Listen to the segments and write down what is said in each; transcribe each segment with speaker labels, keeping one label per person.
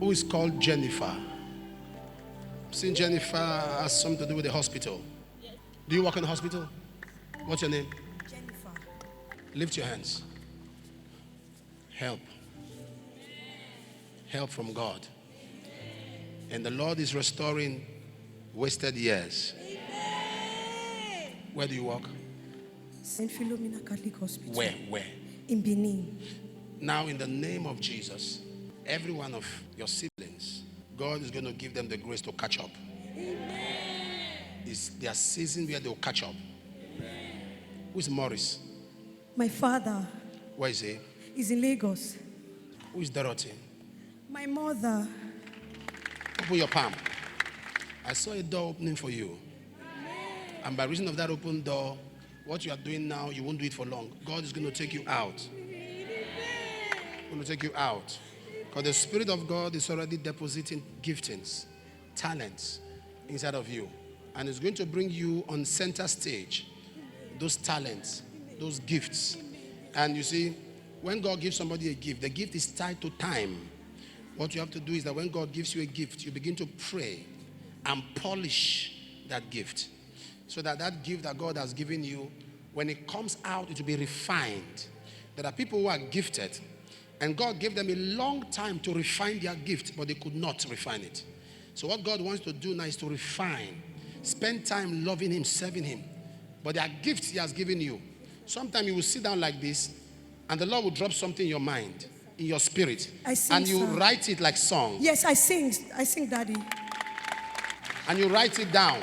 Speaker 1: who is called Jennifer. Since Jennifer has something to do with the hospital. Do you work in the hospital? What's your name?
Speaker 2: Jennifer.
Speaker 1: Lift your hands. Help. Help from God. And the Lord is restoring wasted years. Where do you work?
Speaker 2: St. Philomena Catholic Hospital.
Speaker 1: Where?
Speaker 2: In Benin.
Speaker 1: Now, in the name of Jesus, every one of your siblings, God is going to give them the grace to catch up. It's their season where they'll catch up. Who is Morris?
Speaker 2: My father.
Speaker 1: Where is he?
Speaker 2: He's in Lagos.
Speaker 1: Who is Dorothy?
Speaker 2: My mother.
Speaker 1: Open your palm. I saw a door opening for you. And by reason of that open door, what you are doing now, you won't do it for long. God is going to take you out. Going to take you out. Because the Spirit of God is already depositing giftings, talents inside of you. And it's going to bring you on center stage. Those talents, those gifts. And you see, when God gives somebody a gift, the gift is tied to time. What you have to do is that when God gives you a gift, you begin to pray and polish that gift. So that that gift that God has given you, when it comes out, it will be refined. There are people who are gifted, and God gave them a long time to refine their gift, but they could not refine it. So what God wants to do now is to refine. Spend time loving Him, serving Him. But there are gifts He has given you. Sometimes you will sit down like this, and the Lord will drop something in your mind, in your spirit.
Speaker 2: I sing,
Speaker 1: and you
Speaker 2: sir.
Speaker 1: write it like song.
Speaker 2: Yes, I sing, Daddy.
Speaker 1: And you write it down.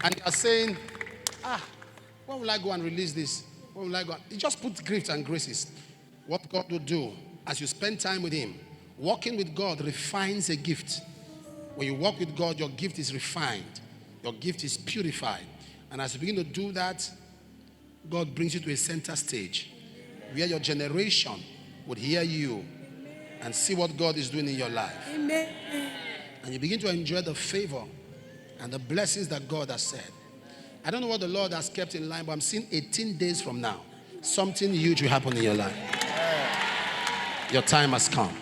Speaker 1: And you are saying, when will I go and release this? When will I go? You just put gifts and graces. What God will do, as you spend time with Him, walking with God refines a gift. When you walk with God, your gift is refined. Your gift is purified. And as you begin to do that, God brings you to a center stage where your generation would hear you and see what God is doing in your life.
Speaker 2: Amen.
Speaker 1: And you begin to enjoy the favor and the blessings that God has said. I don't know what the Lord has kept in line, but I'm seeing 18 days from now, something huge will happen in your life. Your time has come.